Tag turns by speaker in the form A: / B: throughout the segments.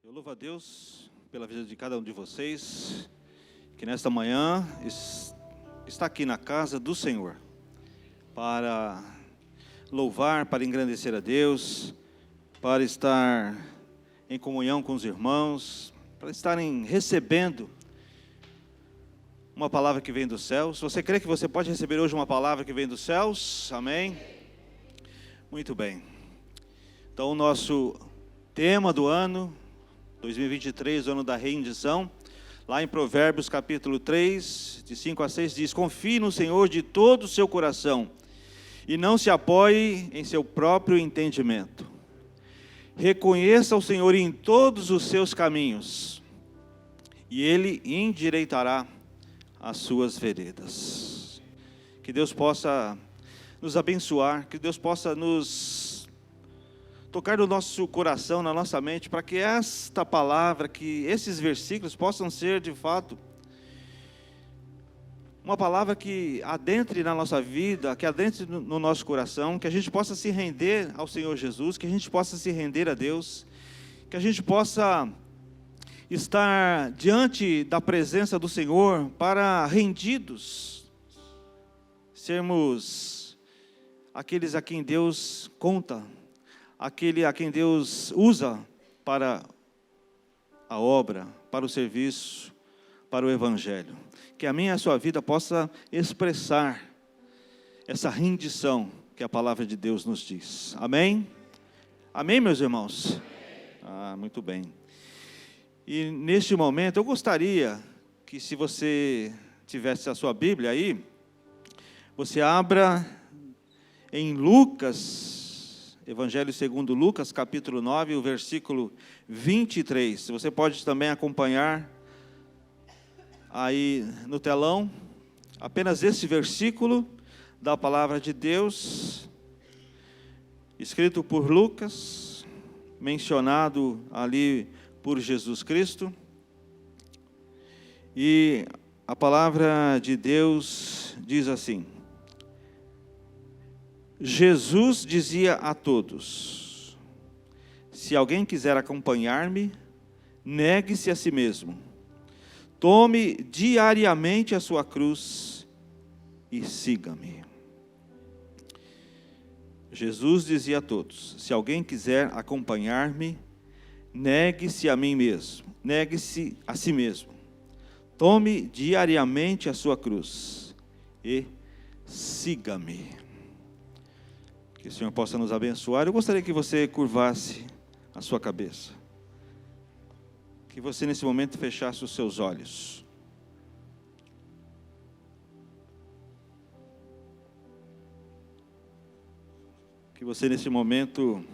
A: Eu louvo a Deus pela vida de cada um de vocês, que nesta manhã está aqui na casa do Senhor, para louvar, para engrandecer a Deus, para estar em comunhão com os irmãos, para estarem recebendo uma palavra que vem dos céus. Você crê que você pode receber hoje uma palavra que vem dos céus? Amém? Muito bem. Então o nosso tema do ano 2023, o ano da rendição, lá em Provérbios capítulo 3, de 5 a 6, diz: confie no Senhor de todo o seu coração, e não se apoie em seu próprio entendimento. Reconheça o Senhor em todos os seus caminhos, e Ele endireitará as suas veredas. Que Deus possa nos abençoar, que Deus possa nos tocar no nosso coração, na nossa mente, para que esta palavra, que esses versículos possam ser de fato uma palavra que adentre na nossa vida, que adentre no nosso coração, que a gente possa se render ao Senhor Jesus, que a gente possa se render a Deus, que a gente possa estar diante da presença do Senhor para rendidos, sermos aqueles a quem Deus conta, aquele a quem Deus usa para a obra, para o serviço, para o Evangelho. Que a minha e a sua vida possa expressar essa rendição que a palavra de Deus nos diz. Amém? Amém, meus irmãos? Muito bem. E neste momento eu gostaria que, se você tivesse a sua Bíblia aí, você abra em Lucas, Evangelho segundo Lucas, capítulo 9, o versículo 23. Você pode também acompanhar aí no telão, apenas esse versículo da palavra de Deus, escrito por Lucas, mencionado ali por Jesus Cristo. E a palavra de Deus diz assim: Jesus dizia a todos: se alguém quiser acompanhar-me, negue-se a si mesmo, tome diariamente a sua cruz e siga-me. Jesus dizia a todos: se alguém quiser acompanhar-me, negue-se a mim mesmo, negue-se a si mesmo, tome diariamente a sua cruz e siga-me. Que o Senhor possa nos abençoar. Eu gostaria que você curvasse a sua cabeça, que você nesse momento fechasse os seus olhos. Que você nesse momento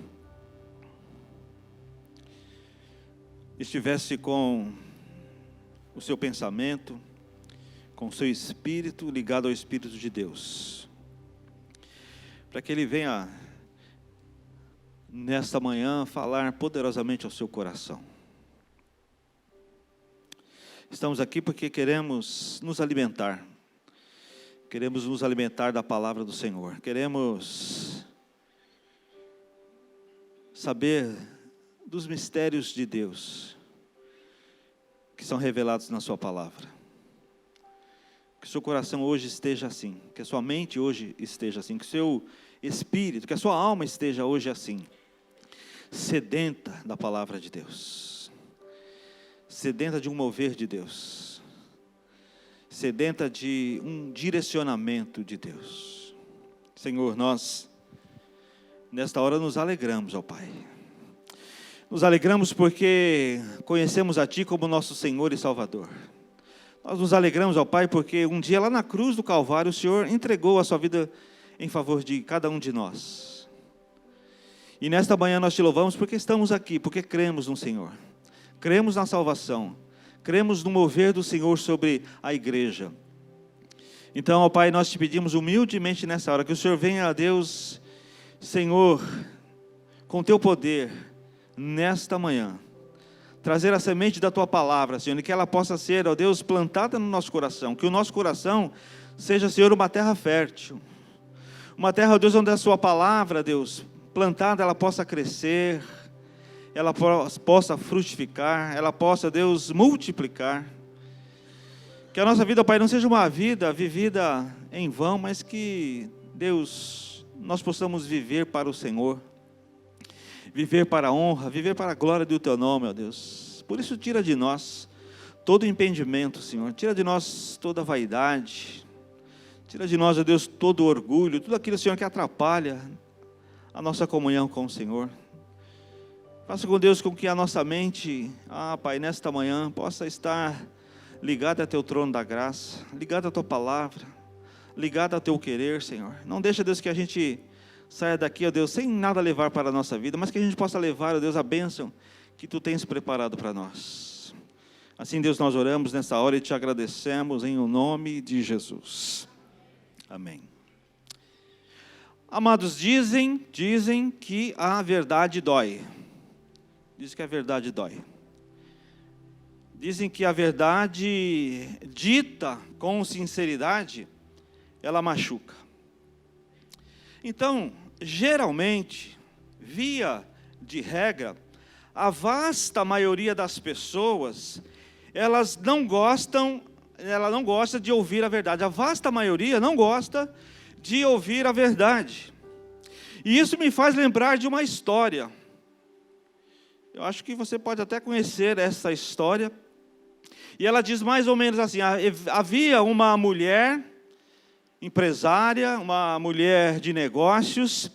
A: estivesse com o seu pensamento, com o seu espírito ligado ao Espírito de Deus, para que Ele venha nesta manhã falar poderosamente ao seu coração. Estamos aqui porque queremos nos alimentar da palavra do Senhor, queremos saber dos mistérios de Deus que são revelados na sua palavra. Que o seu coração hoje esteja assim, que a sua mente hoje esteja assim, que o seu espírito, que a sua alma esteja hoje assim, sedenta da palavra de Deus, sedenta de um mover de Deus, sedenta de um direcionamento de Deus. Senhor, nós nesta hora nos alegramos, ó Pai. Nos alegramos porque conhecemos a Ti como nosso Senhor e Salvador. Nós nos alegramos, ó Pai, porque um dia lá na cruz do Calvário o Senhor entregou a sua vida em favor de cada um de nós. E nesta manhã nós Te louvamos porque estamos aqui, porque cremos no Senhor. Cremos na salvação. Cremos no mover do Senhor sobre a igreja. Então, ó Pai, nós Te pedimos humildemente nessa hora que o Senhor venha, a Deus, Senhor, com Teu poder, nesta manhã, trazer a semente da Tua palavra, Senhor, e que ela possa ser, ó Deus, plantada no nosso coração, que o nosso coração seja, Senhor, uma terra fértil, uma terra, ó Deus, onde a Sua palavra, Deus, plantada, ela possa crescer, ela possa frutificar, ela possa, Deus, multiplicar. Que a nossa vida, Pai, não seja uma vida vivida em vão, mas que, Deus, nós possamos viver para o Senhor, viver para a honra, viver para a glória do Teu nome, ó Deus. Por isso, tira de nós todo impedimento, Senhor, tira de nós toda vaidade, tira de nós, ó Deus, todo orgulho, tudo aquilo, Senhor, que atrapalha a nossa comunhão com o Senhor. Faça com Deus com que a nossa mente, Pai, nesta manhã, possa estar ligada a Teu trono da graça, ligada à Tua palavra, ligada ao Teu querer, Senhor. Não deixa, Deus, que a gente saia daqui, ó Deus, sem nada levar para a nossa vida, mas que a gente possa levar, ó Deus, a bênção que Tu tens preparado para nós. Assim, Deus, nós oramos nessa hora e Te agradecemos em o nome de Jesus. Amém. Amados, dizem que a verdade dói. Dizem que a verdade dói. Dizem que a verdade dita com sinceridade, ela machuca. Então, geralmente, via de regra, a vasta maioria das pessoas, ela não gosta de ouvir a verdade. A vasta maioria não gosta de ouvir a verdade. E isso me faz lembrar de uma história. Eu acho que você pode até conhecer essa história. E ela diz mais ou menos assim: havia uma mulher empresária, uma mulher de negócios,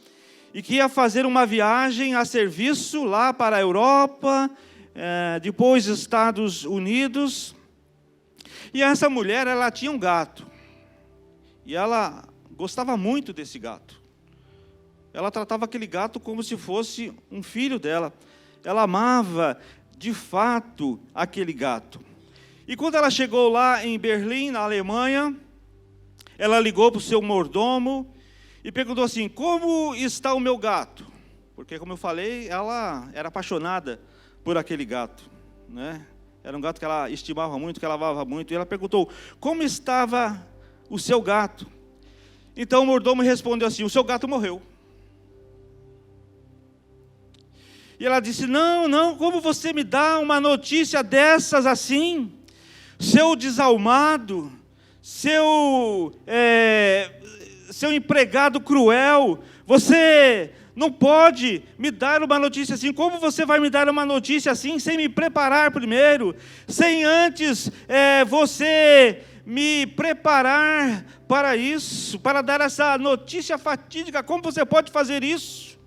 A: e que ia fazer uma viagem a serviço lá para a Europa, depois Estados Unidos. E essa mulher, ela tinha um gato. E ela gostava muito desse gato. Ela tratava aquele gato como se fosse um filho dela. Ela amava, de fato, aquele gato. E quando ela chegou lá em Berlim, na Alemanha, ela ligou para o seu mordomo e perguntou assim: como está o meu gato? Porque, como eu falei, ela era apaixonada por aquele gato, né? Era um gato que ela estimava muito, que ela amava muito. E ela perguntou: como estava o seu gato? Então o mordomo respondeu assim: o seu gato morreu. E ela disse: não, como você me dá uma notícia dessas assim? Seu desalmado, seu empregado cruel, você não pode me dar uma notícia assim. Como você vai me dar uma notícia assim sem me preparar primeiro? Sem antes você me preparar para isso, para dar essa notícia fatídica? Como você pode fazer isso?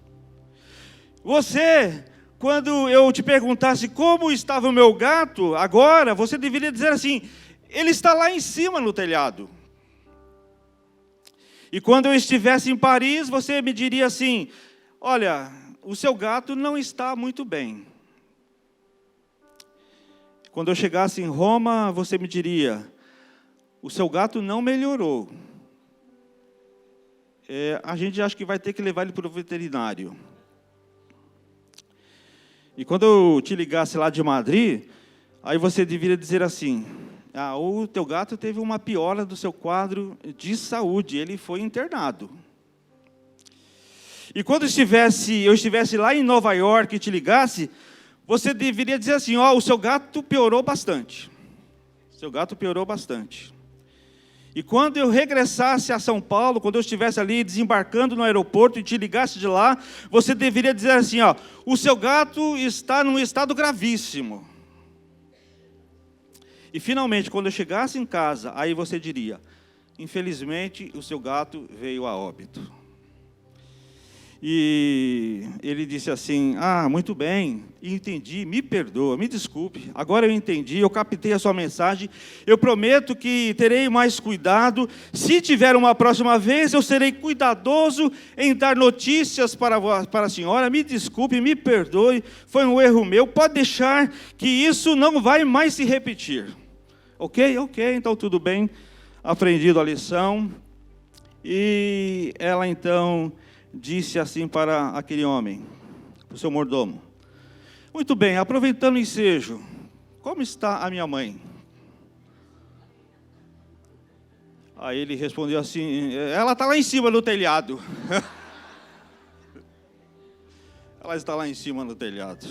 A: Você, quando eu te perguntasse como estava o meu gato, agora você deveria dizer assim: ele está lá em cima no telhado. E quando eu estivesse em Paris, você me diria assim: olha, o seu gato não está muito bem. Quando eu chegasse em Roma, você me diria: o seu gato não melhorou. A gente acha que vai ter que levar ele para o veterinário. E quando eu te ligasse lá de Madrid, aí você deveria dizer assim: o teu gato teve uma piora do seu quadro de saúde, ele foi internado. E quando eu estivesse lá em Nova York e te ligasse, você deveria dizer assim: o seu gato piorou bastante. Seu gato piorou bastante. E quando eu regressasse a São Paulo, quando eu estivesse ali desembarcando no aeroporto e te ligasse de lá, você deveria dizer assim: o seu gato está num estado gravíssimo. E finalmente, quando eu chegasse em casa, aí você diria: infelizmente, o seu gato veio a óbito. E ele disse assim: muito bem, entendi, me perdoa, me desculpe, agora eu entendi, eu captei a sua mensagem, eu prometo que terei mais cuidado, se tiver uma próxima vez, eu serei cuidadoso em dar notícias para a senhora, me desculpe, me perdoe, foi um erro meu, pode deixar que isso não vai mais se repetir. Ok, então tudo bem, aprendido a lição. E ela então disse assim para aquele homem, para o seu mordomo: muito bem, aproveitando o ensejo, como está a minha mãe? Aí ele respondeu assim: ela está lá em cima no telhado. Ela está lá em cima no telhado.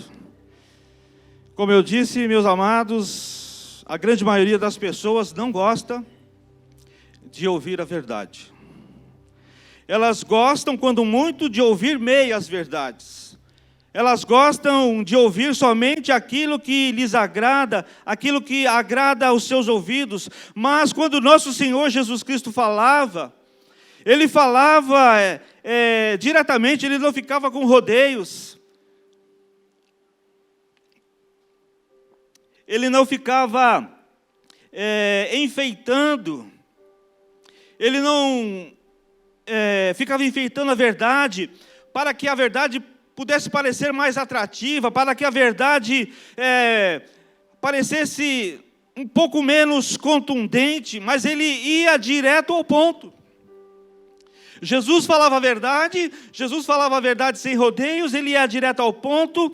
A: Como eu disse, meus amados, a grande maioria das pessoas não gosta de ouvir a verdade. Elas gostam, quando muito, de ouvir meias verdades. Elas gostam de ouvir somente aquilo que lhes agrada, aquilo que agrada aos seus ouvidos. Mas quando nosso Senhor Jesus Cristo falava, Ele falava diretamente, Ele não ficava com rodeios. Ele não ficava enfeitando. Ele não ficava enfeitando a verdade, para que a verdade pudesse parecer mais atrativa, para que a verdade parecesse um pouco menos contundente, mas ele ia direto ao ponto. Jesus falava a verdade sem rodeios, ele ia direto ao ponto,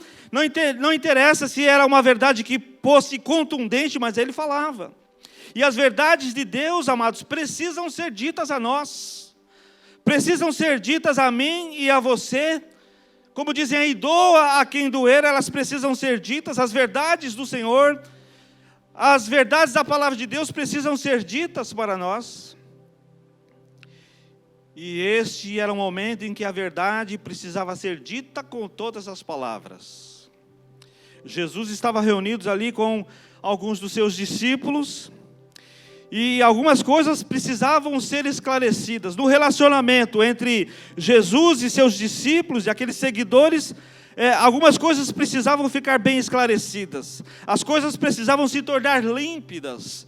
A: não interessa se era uma verdade que fosse contundente, mas ele falava. E as verdades de Deus, amados, precisam ser ditas a nós, precisam ser ditas a mim e a você. Como dizem aí, doa a quem doer, elas precisam ser ditas. As verdades do Senhor, as verdades da palavra de Deus precisam ser ditas para nós. E este era o momento em que a verdade precisava ser dita com todas as palavras. Jesus estava reunido ali com alguns dos seus discípulos, e algumas coisas precisavam ser esclarecidas. No relacionamento entre Jesus e seus discípulos e aqueles seguidores, algumas coisas precisavam ficar bem esclarecidas. As coisas precisavam se tornar límpidas,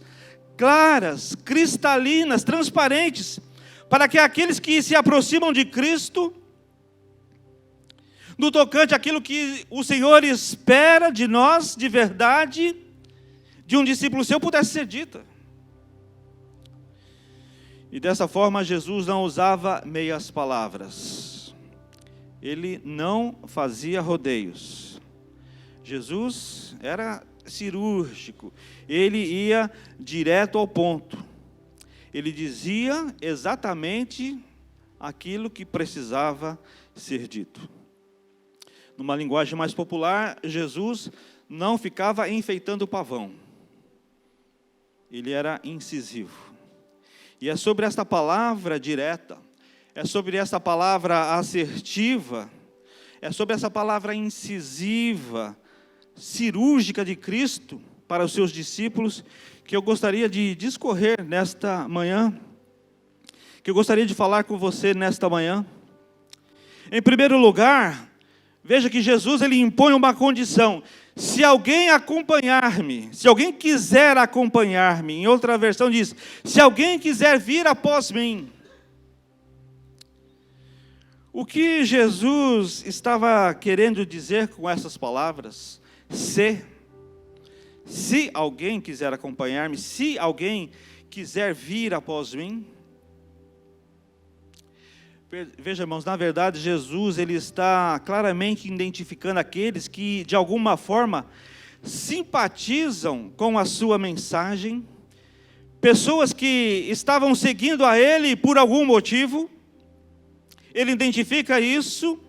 A: claras, cristalinas, transparentes, para que aqueles que se aproximam de Cristo, no tocante àquilo que o Senhor espera de nós, de verdade, de um discípulo seu, pudesse ser dita. E dessa forma Jesus não usava meias palavras. Ele não fazia rodeios. Jesus era cirúrgico. Ele ia direto ao ponto. Ele dizia exatamente aquilo que precisava ser dito. Numa linguagem mais popular, Jesus não ficava enfeitando o pavão. Ele era incisivo. E é sobre esta palavra direta, é sobre esta palavra assertiva, é sobre essa palavra incisiva, cirúrgica de Cristo para os seus discípulos, que eu gostaria de discorrer nesta manhã, que eu gostaria de falar com você nesta manhã. Em primeiro lugar, veja que Jesus ele impõe uma condição: se alguém acompanhar-me, se alguém quiser acompanhar-me, em outra versão diz, se alguém quiser vir após mim. O que Jesus estava querendo dizer com essas palavras? Se alguém quiser acompanhar-me, se alguém quiser vir após mim. Veja, irmãos, na verdade, Jesus ele está claramente identificando aqueles que, de alguma forma, simpatizam com a sua mensagem, pessoas que estavam seguindo a Ele por algum motivo. Ele identifica isso.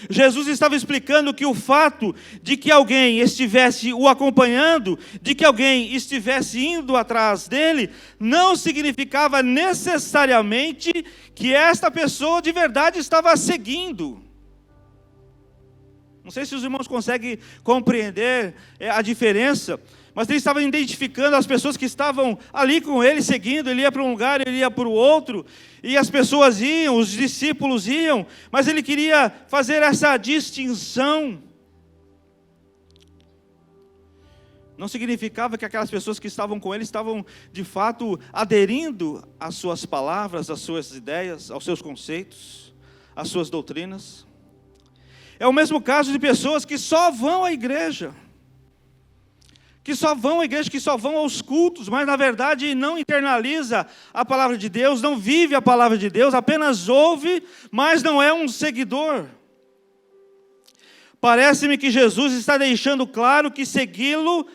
A: Jesus estava explicando que o fato de que alguém estivesse o acompanhando, de que alguém estivesse indo atrás dele, não significava necessariamente que esta pessoa de verdade estava seguindo. Não sei se os irmãos conseguem compreender a diferença, mas ele estava identificando as pessoas que estavam ali com ele, seguindo. Ele ia para um lugar, ele ia para o outro, e as pessoas iam, os discípulos iam, mas ele queria fazer essa distinção. Não significava que aquelas pessoas que estavam com ele estavam de fato aderindo às suas palavras, às suas ideias, aos seus conceitos, às suas doutrinas. É o mesmo caso de pessoas que só vão à igreja, que só vão aos cultos, mas na verdade não internaliza a palavra de Deus, não vive a palavra de Deus, apenas ouve, mas não é um seguidor. Parece-me que Jesus está deixando claro que segui-lo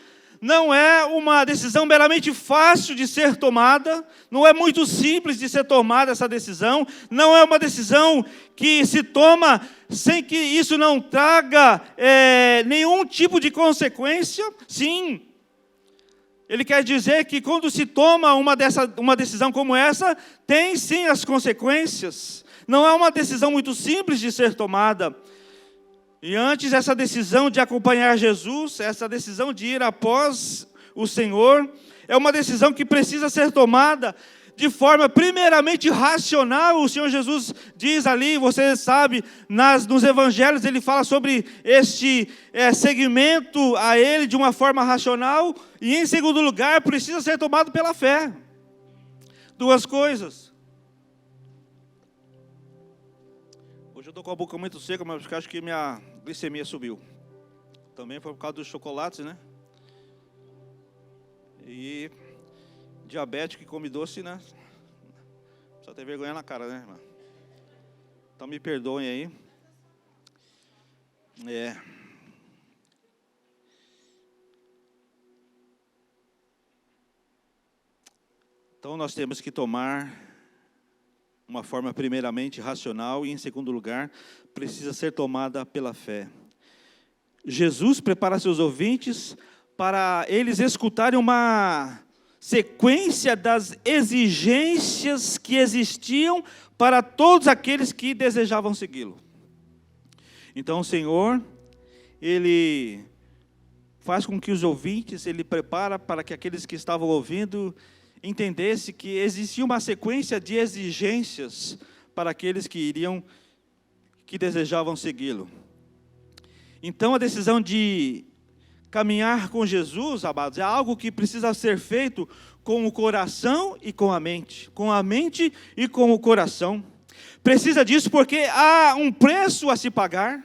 A: não é uma decisão meramente fácil de ser tomada, não é muito simples de ser tomada essa decisão, não é uma decisão que se toma sem que isso não traga nenhum tipo de consequência. Sim, ele quer dizer que quando se toma uma decisão como essa, tem sim as consequências. Não é uma decisão muito simples de ser tomada. E antes, essa decisão de acompanhar Jesus, essa decisão de ir após o Senhor, é uma decisão que precisa ser tomada de forma primeiramente racional. O Senhor Jesus diz ali, você sabe, nos evangelhos ele fala sobre este segmento a ele de uma forma racional. E em segundo lugar, precisa ser tomado pela fé. Duas coisas. Hoje eu estou com a boca muito seca, mas acho que minha glicemia subiu. Também foi por causa dos chocolates, né? E diabético que come doce, né? Só ter vergonha na cara, né, irmã? Então me perdoem aí. Então nós temos que tomar uma forma primeiramente racional e em segundo lugar precisa ser tomada pela fé. Jesus prepara seus ouvintes para eles escutarem uma sequência das exigências que existiam para todos aqueles que desejavam segui-lo. Então o Senhor, Ele faz com que os ouvintes, Ele prepara para que aqueles que estavam ouvindo entendesse que existia uma sequência de exigências para aqueles que desejavam segui-lo. Então a decisão de caminhar com Jesus, amados, é algo que precisa ser feito com o coração e com a mente e com o coração. Precisa disso porque há um preço a se pagar.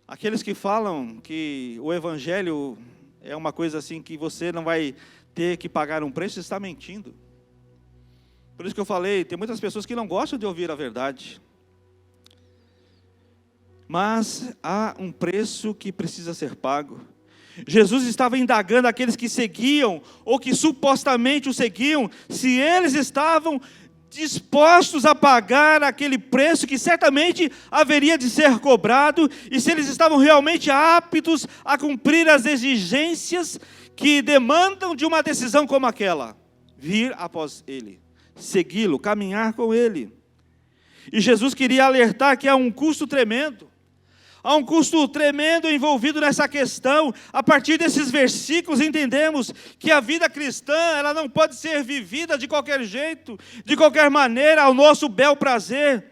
A: Aqueles que falam que o evangelho é uma coisa assim que você não vai ter que pagar um preço, está mentindo. Por isso que eu falei, tem muitas pessoas que não gostam de ouvir a verdade. Mas há um preço que precisa ser pago. Jesus estava indagando aqueles que seguiam, ou que supostamente o seguiam, se eles estavam dispostos a pagar aquele preço que certamente haveria de ser cobrado, e se eles estavam realmente aptos a cumprir as exigências que demandam de uma decisão como aquela, vir após Ele, segui-lo, caminhar com Ele. E Jesus queria alertar que há um custo tremendo, envolvido nessa questão. A partir desses versículos entendemos que a vida cristã, ela não pode ser vivida de qualquer jeito, de qualquer maneira, ao nosso bel prazer.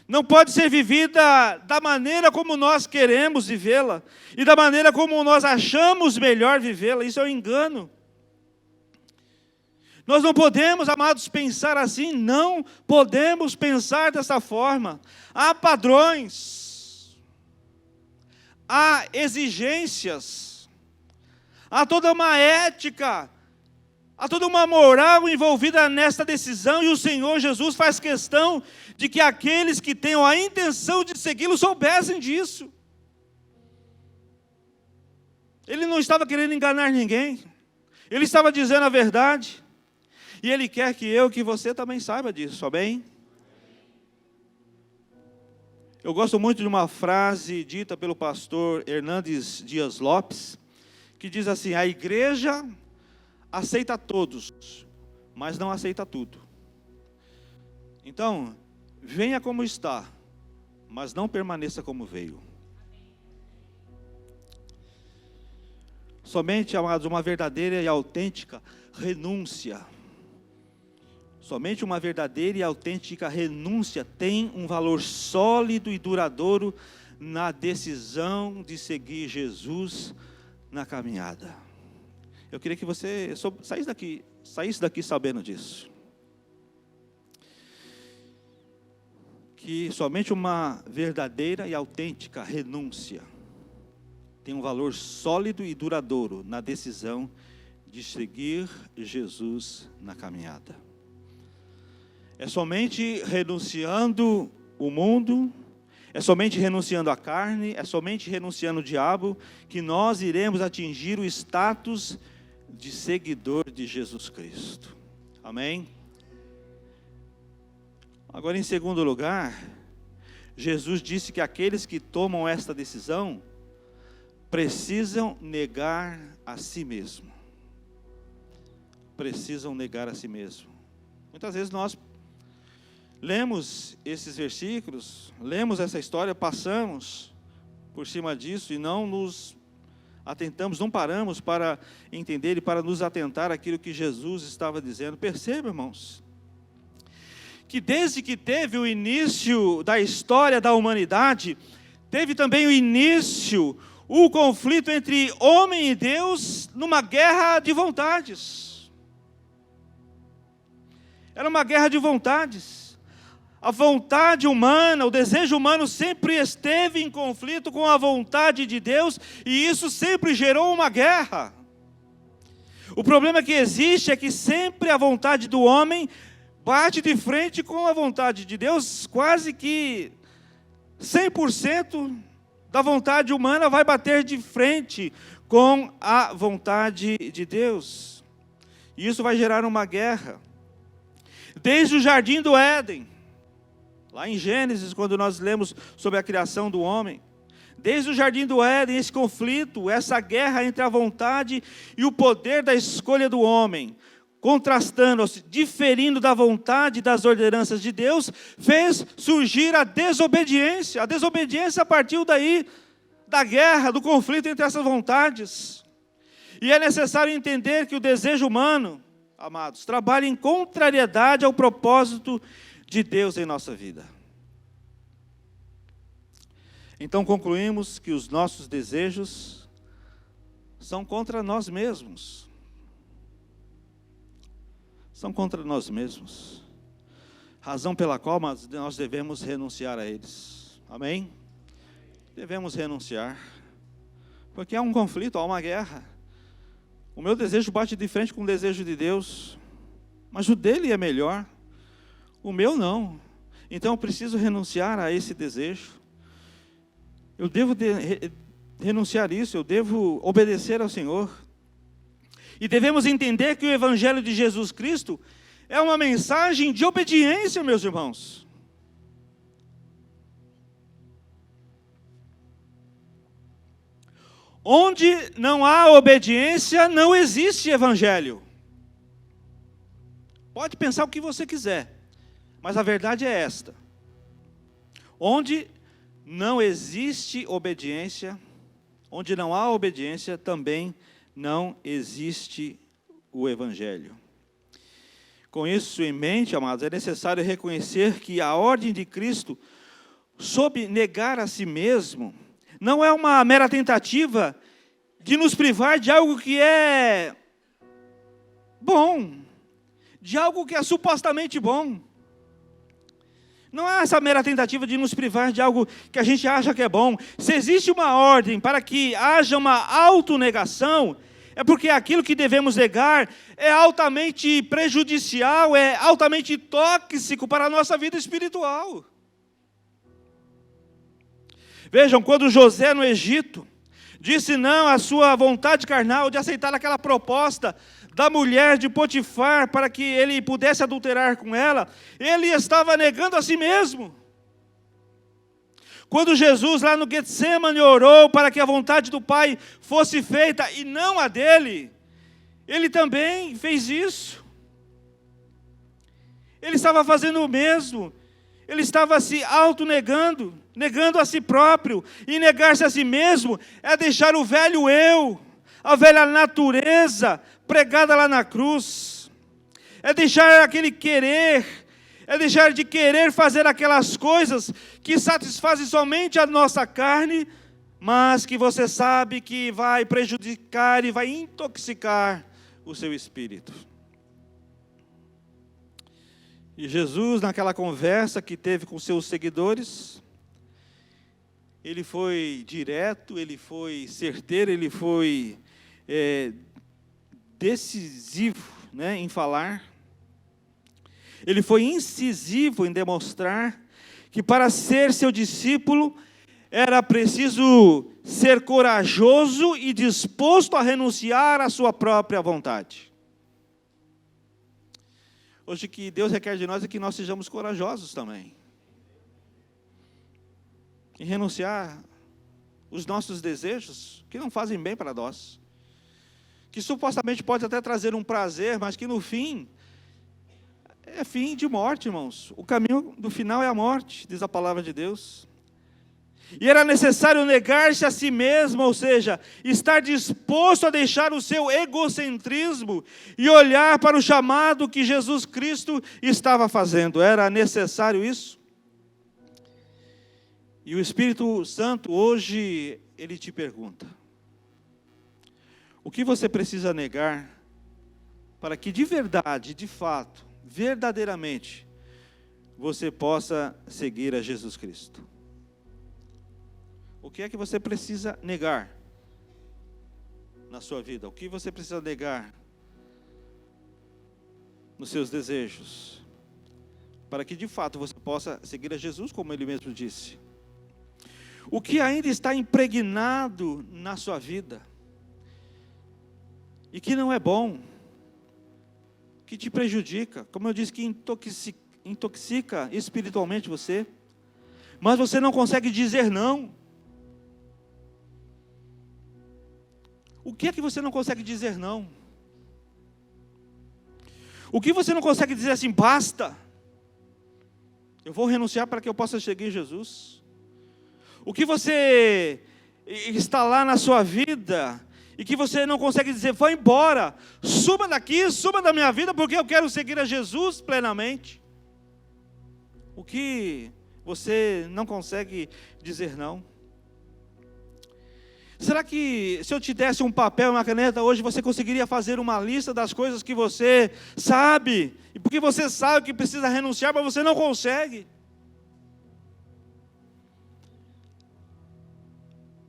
A: Não pode ser vivida da maneira como nós queremos vivê-la e da maneira como nós achamos melhor vivê-la. Isso é um engano. Nós não podemos, amados, pensar assim, não podemos pensar dessa forma. Há padrões, há exigências, há toda uma ética, há toda uma moral envolvida nesta decisão, e o Senhor Jesus faz questão de que aqueles que tenham a intenção de segui-lo soubessem disso. Ele não estava querendo enganar ninguém, ele estava dizendo a verdade, e Ele quer que você também saiba disso, amém? Eu gosto muito de uma frase dita pelo pastor Hernandes Dias Lopes, que diz assim: a igreja aceita todos, mas não aceita tudo. Então, venha como está, mas não permaneça como veio. Somente, amados, uma verdadeira e autêntica renúncia. Somente uma verdadeira e autêntica renúncia tem um valor sólido e duradouro na decisão de seguir Jesus na caminhada. Eu queria que você saísse daqui sabendo disso. Que somente uma verdadeira e autêntica renúncia tem um valor sólido e duradouro na decisão de seguir Jesus na caminhada. É somente renunciando o mundo, É somente renunciando à carne, é somente renunciando ao diabo, que nós iremos atingir o status de seguidor de Jesus Cristo. Amém? Agora, em segundo lugar, Jesus disse que aqueles que tomam esta decisão precisam negar a si mesmo. Precisam negar a si mesmo. Muitas vezes nós lemos esses versículos, lemos essa história, passamos por cima disso e não nos atentamos, não paramos para entender e para nos atentar àquilo que Jesus estava dizendo. Perceba, irmãos, que desde que teve o início da história da humanidade, teve também o início, o conflito entre homem e Deus, numa guerra de vontades. Era uma guerra de vontades. A vontade humana, o desejo humano sempre esteve em conflito com a vontade de Deus, e isso sempre gerou uma guerra. O problema que existe é que sempre a vontade do homem bate de frente com a vontade de Deus, quase que 100% da vontade humana vai bater de frente com a vontade de Deus. E isso vai gerar uma guerra. Desde o jardim do Éden, lá em Gênesis, quando nós lemos sobre a criação do homem, desde o jardim do Éden, esse conflito, essa guerra entre a vontade e o poder da escolha do homem, contrastando, diferindo da vontade e das ordenanças de Deus, fez surgir a desobediência. A desobediência partiu daí, da guerra, do conflito entre essas vontades. E é necessário entender que o desejo humano, amados, trabalha em contrariedade ao propósito de Deus em nossa vida. Então concluímos que os nossos desejos são contra nós mesmos. São contra nós mesmos. Razão pela qual nós devemos renunciar a eles. Amém? Devemos renunciar. Porque há um conflito, há uma guerra. O meu desejo bate de frente com o desejo de Deus. Mas o dele é melhor. O meu não. Então eu preciso renunciar a esse desejo. Eu devo renunciar a isso, eu devo obedecer ao Senhor. E devemos entender que o Evangelho de Jesus Cristo é uma mensagem de obediência, meus irmãos. Onde não há obediência, não existe Evangelho. Pode pensar o que você quiser, mas a verdade é esta. Onde não existe obediência, onde não há obediência, também não existe o Evangelho. Com isso em mente, amados, é necessário reconhecer que a ordem de Cristo sobre negar a si mesmo não é uma mera tentativa de nos privar de algo que é bom, de algo que é supostamente bom. Não é essa mera tentativa de nos privar de algo que a gente acha que é bom. Se existe uma ordem para que haja uma autonegação, é porque aquilo que devemos negar é altamente prejudicial, é altamente tóxico para a nossa vida espiritual. Vejam, quando José no Egito disse não à sua vontade carnal de aceitar aquela proposta da mulher de Potifar para que ele pudesse adulterar com ela, ele estava negando a si mesmo. Quando Jesus lá no Getsemane orou para que a vontade do Pai fosse feita e não a dele, ele também fez isso. Ele estava fazendo o mesmo. Ele estava se auto-negando, negando a si próprio. E negar-se a si mesmo é deixar o velho eu, a velha natureza pregada lá na cruz. É deixar aquele querer, é deixar de querer fazer aquelas coisas que satisfazem somente a nossa carne, mas que você sabe que vai prejudicar e vai intoxicar o seu espírito. E Jesus, naquela conversa que teve com seus seguidores, ele foi direto, ele foi certeiro, ele foi decisivo, em falar. Ele foi incisivo em demonstrar que para ser seu discípulo era preciso ser corajoso e disposto a renunciar à sua própria vontade. Hoje o que Deus requer de nós é que nós sejamos corajosos também. E renunciar os nossos desejos que não fazem bem para nós. Que supostamente pode até trazer um prazer, mas que no fim é fim de morte, irmãos. O caminho do final é a morte, diz a palavra de Deus. E era necessário negar-se a si mesmo, ou seja, estar disposto a deixar o seu egocentrismo e olhar para o chamado que Jesus Cristo estava fazendo. Era necessário isso? E o Espírito Santo hoje, ele te pergunta: o que você precisa negar para que de verdade, de fato, verdadeiramente, você possa seguir a Jesus Cristo? O que é que você precisa negar na sua vida? O que você precisa negar nos seus desejos? Para que de fato você possa seguir a Jesus, como Ele mesmo disse. O que ainda está impregnado na sua vida e que não é bom, que te prejudica, como eu disse, que intoxica espiritualmente você, mas você não consegue dizer não. O que é que você não consegue dizer não? O que você não consegue dizer assim, basta? Eu vou renunciar para que eu possa seguir Jesus. O que você está lá na sua vida e que você não consegue dizer, vá embora, suba daqui, suba da minha vida, porque eu quero seguir a Jesus plenamente. O que você não consegue dizer não? Será que se eu te desse um papel e uma caneta hoje, você conseguiria fazer uma lista das coisas que você sabe, e porque você sabe que precisa renunciar, mas você não consegue?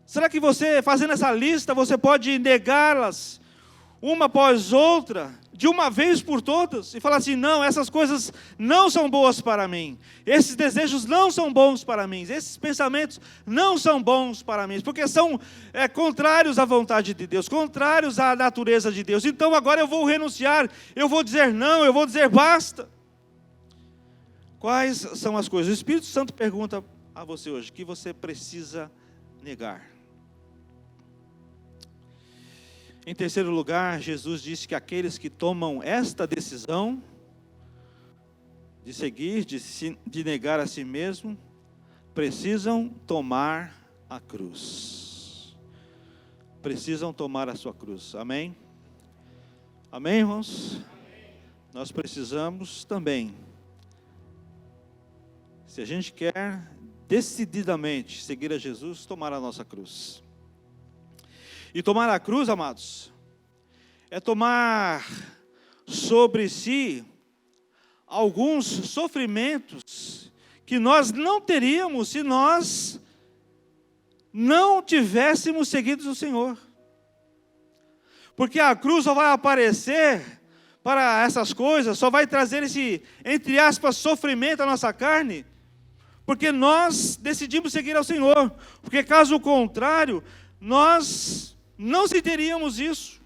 A: Será que você, fazendo essa lista, você pode negá-las, uma após outra, de uma vez por todas, e falar assim, não, essas coisas não são boas para mim, esses desejos não são bons para mim, esses pensamentos não são bons para mim, porque são contrários à vontade de Deus, contrários à natureza de Deus, então agora eu vou renunciar, eu vou dizer não, eu vou dizer basta. Quais são as coisas? O Espírito Santo pergunta a você hoje, que você precisa negar. Em terceiro lugar, Jesus disse que aqueles que tomam esta decisão de seguir, de negar a si mesmo, precisam tomar a cruz. Precisam tomar a sua cruz. Amém? Amém, irmãos? Amém. Nós precisamos também, se a gente quer decididamente seguir a Jesus, tomar a nossa cruz. E tomar a cruz, amados, é tomar sobre si alguns sofrimentos que nós não teríamos se nós não tivéssemos seguido o Senhor. Porque a cruz só vai aparecer para essas coisas, só vai trazer esse, entre aspas, sofrimento à nossa carne, porque nós decidimos seguir ao Senhor. Porque caso contrário, nós não sentiríamos isso.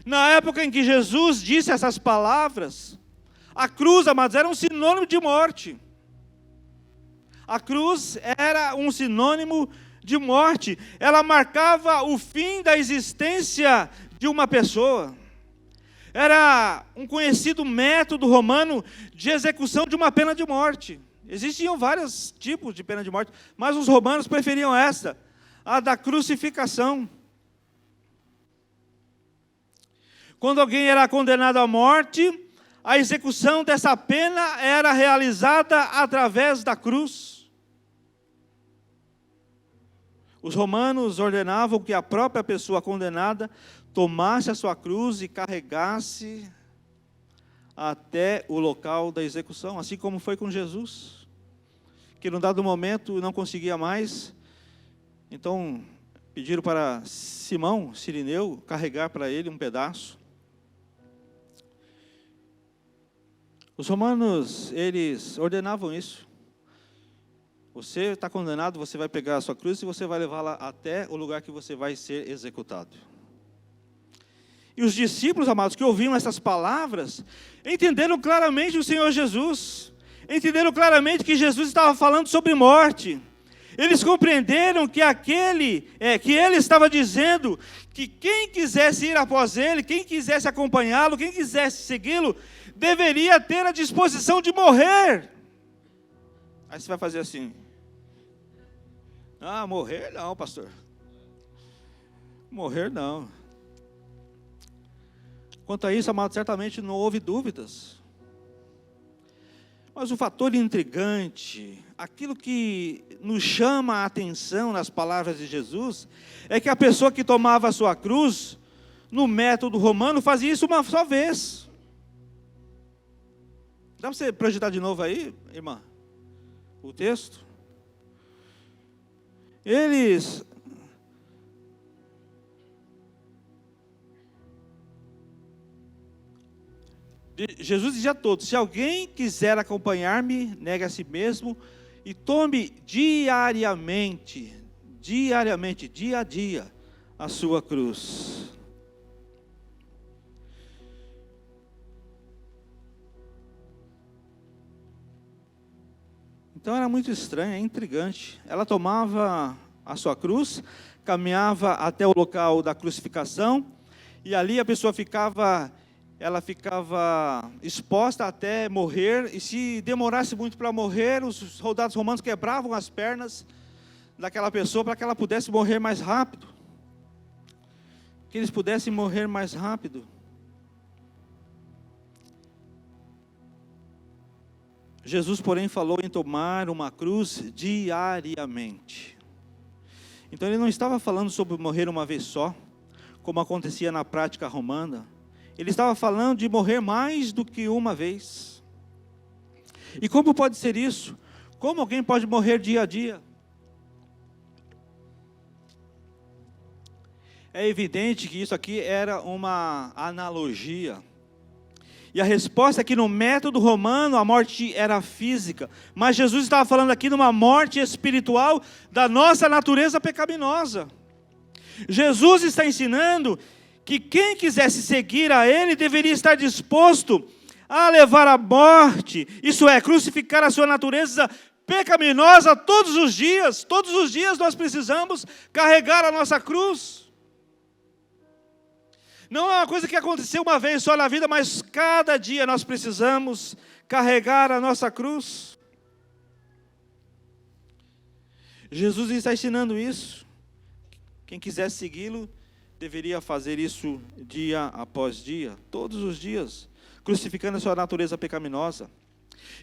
A: Na época em que Jesus disse essas palavras, a cruz, amados, era um sinônimo de morte. A cruz era um sinônimo de morte. Ela marcava o fim da existência de uma pessoa. Era um conhecido método romano de execução de uma pena de morte. Existiam vários tipos de pena de morte, mas os romanos preferiam essa, a da crucificação. Quando alguém era condenado à morte, a execução dessa pena era realizada através da cruz. Os romanos ordenavam que a própria pessoa condenada tomasse a sua cruz e carregasse até o local da execução, assim como foi com Jesus, que num dado momento não conseguia mais, então pediram para Simão, Cirineu, carregar para ele um pedaço. Os romanos, eles ordenavam isso. Você está condenado, você vai pegar a sua cruz e você vai levá-la até o lugar que você vai ser executado. E os discípulos, amados, que ouviam essas palavras, entenderam claramente o Senhor Jesus. Entenderam claramente que Jesus estava falando sobre morte. Eles compreenderam que que ele estava dizendo que quem quisesse ir após ele, quem quisesse acompanhá-lo, quem quisesse segui-lo, deveria ter a disposição de morrer. Aí você vai fazer assim: ah, morrer não, pastor. Morrer não. Quanto a isso, amado, certamente não houve dúvidas. Mas o fator intrigante, aquilo que nos chama a atenção nas palavras de Jesus, é que a pessoa que tomava a sua cruz, no método romano, fazia isso uma só vez. Dá para você projetar de novo aí, irmã? O texto? Jesus dizia a todos: se alguém quiser acompanhar-me, negue a si mesmo e tome diariamente, dia a dia, a sua cruz. Então era muito estranho, é intrigante. Ela tomava a sua cruz, caminhava até o local da crucificação, e ali a pessoa ficava exposta até morrer, e se demorasse muito para morrer, os soldados romanos quebravam as pernas daquela pessoa para que ela pudesse morrer mais rápido. Que eles pudessem morrer mais rápido. Jesus, porém, falou em tomar uma cruz diariamente. Então ele não estava falando sobre morrer uma vez só, como acontecia na prática romana. Ele estava falando de morrer mais do que uma vez. E como pode ser isso? Como alguém pode morrer dia a dia? É evidente que isso aqui era uma analogia. E a resposta é que no método romano a morte era física. Mas Jesus estava falando aqui de uma morte espiritual da nossa natureza pecaminosa. Jesus está ensinando que quem quisesse seguir a Ele deveria estar disposto a levar a morte, isso é, crucificar a sua natureza pecaminosa todos os dias. Todos os dias nós precisamos carregar a nossa cruz. Não é uma coisa que aconteceu uma vez só na vida, mas cada dia nós precisamos carregar a nossa cruz. Jesus está ensinando isso. Quem quiser segui-lo deveria fazer isso dia após dia, todos os dias, crucificando a sua natureza pecaminosa.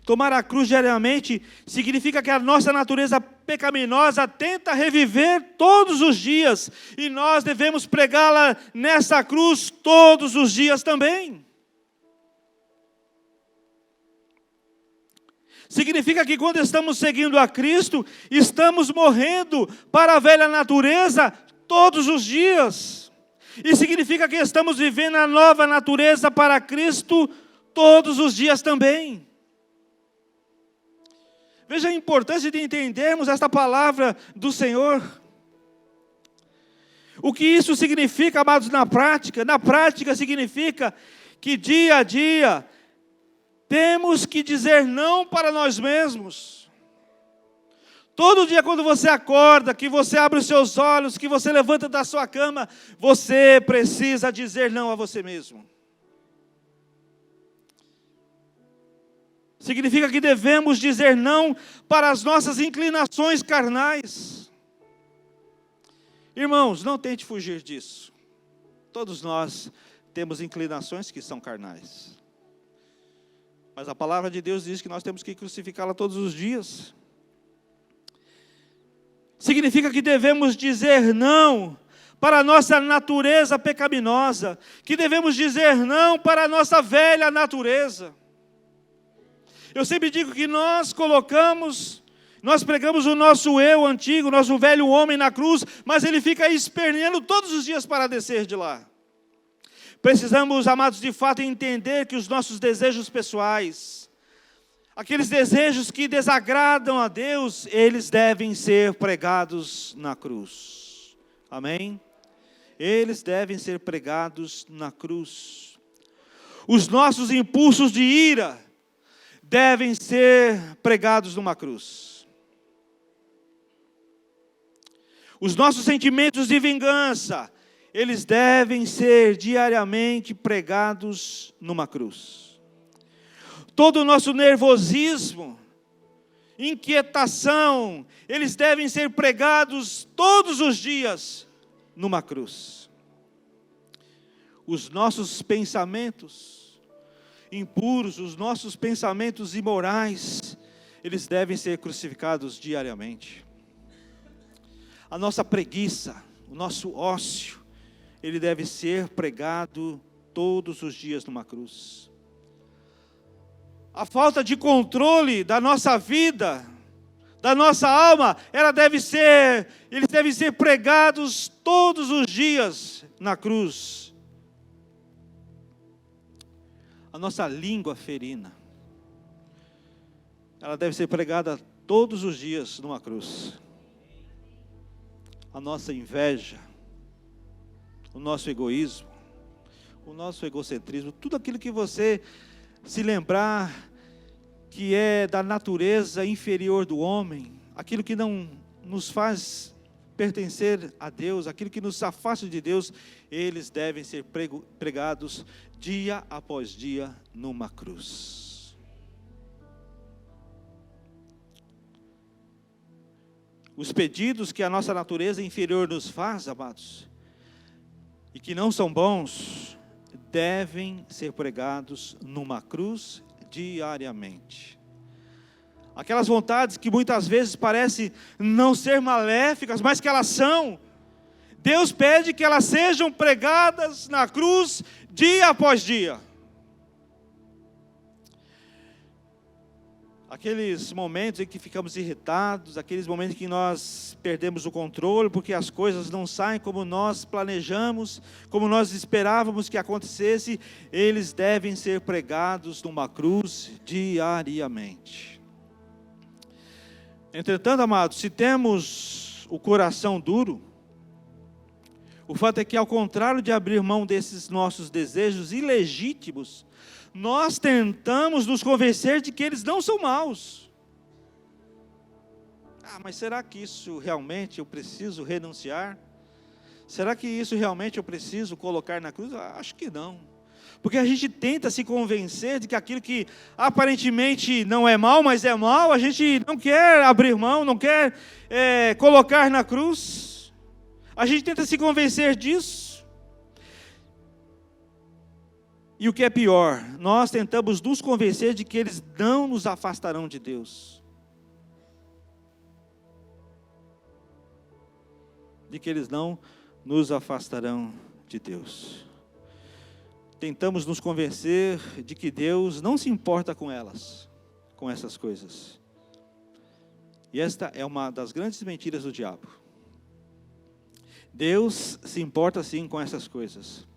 A: Tomar a cruz diariamente significa que a nossa natureza pecaminosa tenta reviver todos os dias, e nós devemos pregá-la nessa cruz todos os dias também. Significa que quando estamos seguindo a Cristo, estamos morrendo para a velha natureza todos os dias. E significa que estamos vivendo a nova natureza para Cristo todos os dias também. Veja a importância de entendermos esta palavra do Senhor. O que isso significa, amados, na prática? Na prática significa que dia a dia temos que dizer não para nós mesmos. Todo dia quando você acorda, que você abre os seus olhos, que você levanta da sua cama, você precisa dizer não a você mesmo. Significa que devemos dizer não para as nossas inclinações carnais. Irmãos, não tente fugir disso. Todos nós temos inclinações que são carnais. Mas a palavra de Deus diz que nós temos que crucificá-la todos os dias. Significa que devemos dizer não para a nossa natureza pecaminosa, que devemos dizer não para a nossa velha natureza. Eu sempre digo que nós pregamos o nosso eu antigo, o nosso velho homem na cruz, mas ele fica esperneando todos os dias para descer de lá. Precisamos, amados, de fato entender que os nossos desejos pessoais, Aqueles desejos que desagradam a Deus, eles devem ser pregados na cruz. Amém? Eles devem ser pregados na cruz. Os nossos impulsos de ira devem ser pregados numa cruz. Os nossos sentimentos de vingança, eles devem ser diariamente pregados numa cruz. Todo o nosso nervosismo, inquietação, eles devem ser pregados todos os dias numa cruz. Os nossos pensamentos impuros, os nossos pensamentos imorais, eles devem ser crucificados diariamente. A nossa preguiça, o nosso ócio, ele deve ser pregado todos os dias numa cruz. A falta de controle da nossa vida, da nossa alma, eles devem ser pregados todos os dias na cruz. A nossa língua ferina, ela deve ser pregada todos os dias numa cruz. A nossa inveja, o nosso egoísmo, o nosso egocentrismo, tudo aquilo que você se lembrar que é da natureza inferior do homem, aquilo que não nos faz pertencer a Deus, aquilo que nos afasta de Deus, eles devem ser pregados dia após dia numa cruz. Os pedidos que a nossa natureza inferior nos faz, amados, e que não são bons, devem ser pregados numa cruz diariamente. Aquelas vontades que muitas vezes parecem não ser maléficas, mas que elas são, Deus pede que elas sejam pregadas na cruz dia após dia. Aqueles momentos em que ficamos irritados, aqueles momentos em que nós perdemos o controle, porque as coisas não saem como nós planejamos, como nós esperávamos que acontecesse, eles devem ser pregados numa cruz diariamente. Entretanto, amados, se temos o coração duro, o fato é que, ao contrário de abrir mão desses nossos desejos ilegítimos, nós tentamos nos convencer de que eles não são maus. Mas será que isso realmente eu preciso renunciar? Será que isso realmente eu preciso colocar na cruz? Acho que não. Porque a gente tenta se convencer de que aquilo que aparentemente não é mal, mas é mal, a gente não quer abrir mão, não quer colocar na cruz. A gente tenta se convencer disso. E o que é pior, nós tentamos nos convencer de que eles não nos afastarão de Deus. De que eles não nos afastarão de Deus. Tentamos nos convencer de que Deus não se importa com elas, com essas coisas. E esta é uma das grandes mentiras do diabo. Deus se importa sim com essas coisas.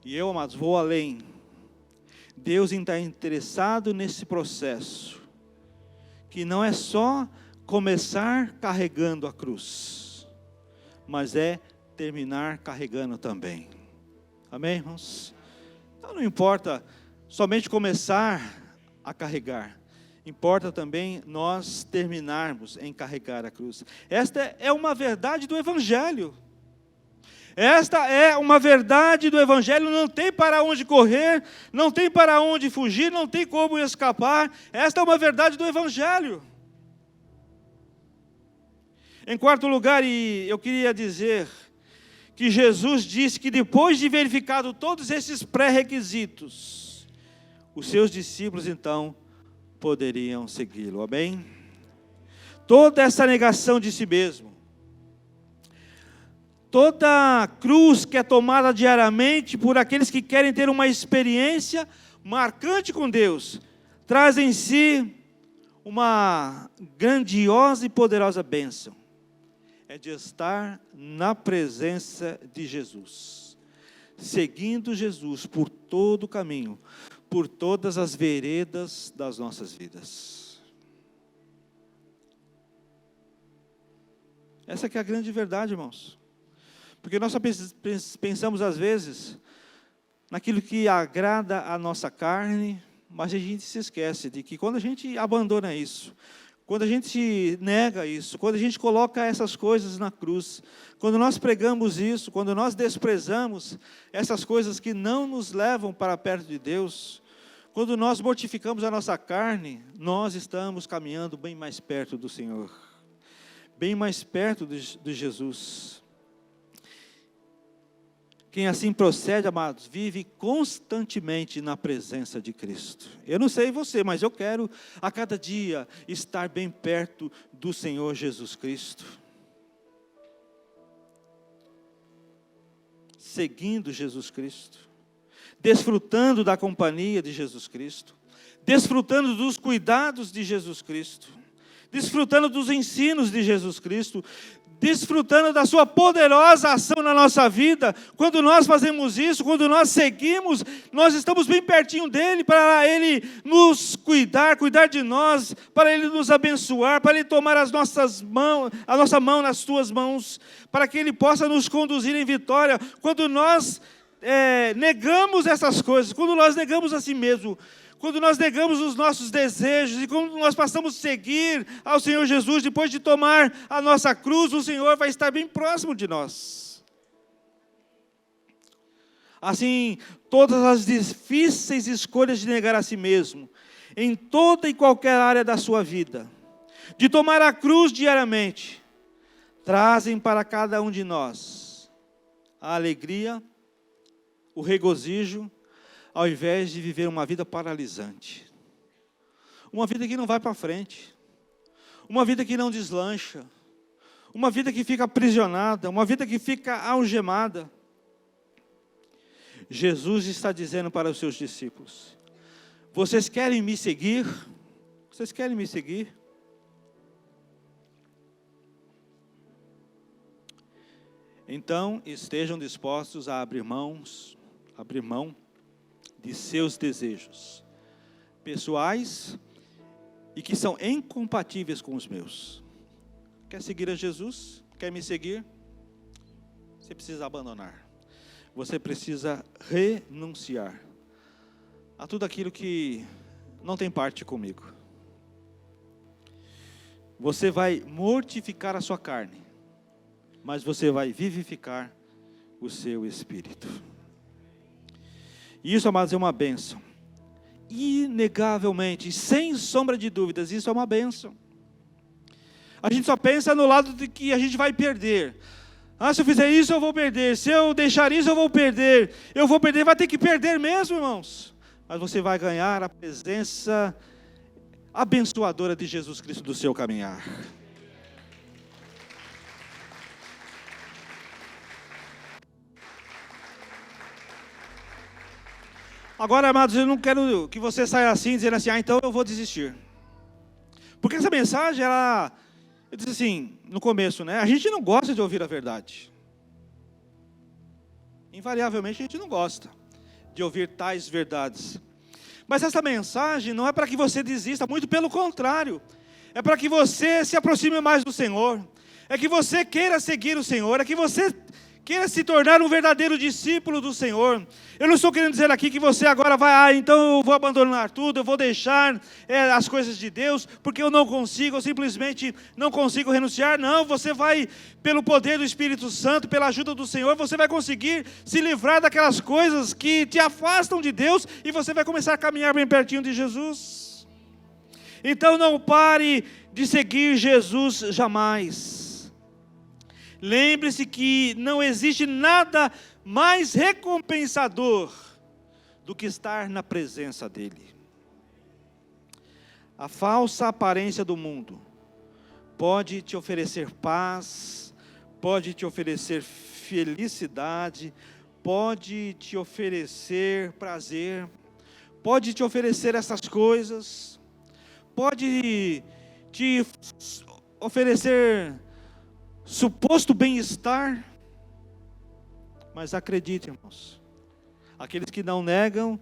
A: E eu, amados, vou além. Deus está interessado nesse processo, que não é só começar carregando a cruz, mas é terminar carregando também. Amém, irmãos? Então não importa somente começar a carregar, importa também nós terminarmos em carregar a cruz. Esta é uma verdade do Evangelho. Esta é uma verdade do Evangelho, não tem para onde correr, não tem para onde fugir, não tem como escapar. Esta é uma verdade do Evangelho. Em quarto lugar, e eu queria dizer que Jesus disse que depois de verificado todos esses pré-requisitos, os seus discípulos então poderiam segui-lo, amém? Toda essa negação de si mesmo, toda cruz que é tomada diariamente por aqueles que querem ter uma experiência marcante com Deus, traz em si uma grandiosa e poderosa bênção. É de estar na presença de Jesus, seguindo Jesus por todo o caminho, por todas as veredas das nossas vidas. Essa que é a grande verdade, irmãos. Porque nós só pensamos às vezes naquilo que agrada a nossa carne, mas a gente se esquece de que quando a gente abandona isso, quando a gente nega isso, quando a gente coloca essas coisas na cruz, quando nós pregamos isso, quando nós desprezamos essas coisas que não nos levam para perto de Deus, quando nós mortificamos a nossa carne, nós estamos caminhando bem mais perto do Senhor, bem mais perto de Jesus. Quem assim procede, amados, vive constantemente na presença de Cristo. Eu não sei você, mas eu quero a cada dia estar bem perto do Senhor Jesus Cristo. Seguindo Jesus Cristo. Desfrutando da companhia de Jesus Cristo. Desfrutando dos cuidados de Jesus Cristo. Desfrutando dos ensinos de Jesus Cristo. Desfrutando da sua poderosa ação na nossa vida. Quando nós fazemos isso, quando nós seguimos, nós estamos bem pertinho dele, para ele nos cuidar de nós, para ele nos abençoar, para ele tomar a nossa mão nas suas mãos, para que ele possa nos conduzir em vitória. Quando nós negamos essas coisas, quando nós negamos a si mesmo, quando nós negamos os nossos desejos e quando nós passamos a seguir ao Senhor Jesus, depois de tomar a nossa cruz, o Senhor vai estar bem próximo de nós. Assim, todas as difíceis escolhas de negar a si mesmo, em toda e qualquer área da sua vida, de tomar a cruz diariamente, trazem para cada um de nós a alegria, o regozijo, ao invés de viver uma vida paralisante. Uma vida que não vai para frente. Uma vida que não deslancha. Uma vida que fica aprisionada. Uma vida que fica algemada. Jesus está dizendo para os seus discípulos: vocês querem me seguir? Vocês querem me seguir? Então estejam dispostos a abrir mão de seus desejos pessoais e que são incompatíveis com os meus. Quer seguir a Jesus? Quer me seguir? Você precisa abandonar. Você precisa renunciar a tudo aquilo que não tem parte comigo. Você vai mortificar a sua carne, mas você vai vivificar o seu espírito. E isso, amados, é uma bênção. Inegavelmente, sem sombra de dúvidas, isso é uma bênção. A gente só pensa no lado de que a gente vai perder. Se eu fizer isso, eu vou perder. Se eu deixar isso, eu vou perder. Eu vou perder, vai ter que perder mesmo, irmãos. Mas você vai ganhar a presença abençoadora de Jesus Cristo do seu caminhar. Agora, amados, eu não quero que você saia assim, dizendo assim, então eu vou desistir. Porque essa mensagem, eu disse assim, no começo, né? A gente não gosta de ouvir a verdade. Invariavelmente a gente não gosta de ouvir tais verdades. Mas essa mensagem não é para que você desista, muito pelo contrário. É para que você se aproxime mais do Senhor. É que você queira seguir o Senhor. É que você queira se tornar um verdadeiro discípulo do Senhor. Eu não estou querendo dizer aqui que você agora vai, então eu vou abandonar tudo, eu vou deixar as coisas de Deus, porque eu não consigo, eu simplesmente não consigo renunciar. Não, você vai, pelo poder do Espírito Santo, pela ajuda do Senhor, você vai conseguir se livrar daquelas coisas que te afastam de Deus, e você vai começar a caminhar bem pertinho de Jesus. Então não pare de seguir Jesus jamais. Lembre-se que não existe nada mais recompensador do que estar na presença dEle. A falsa aparência do mundo pode te oferecer paz, pode te oferecer felicidade, pode te oferecer prazer, pode te oferecer essas coisas, pode te oferecer suposto bem-estar, mas acredite, irmãos, aqueles que não negam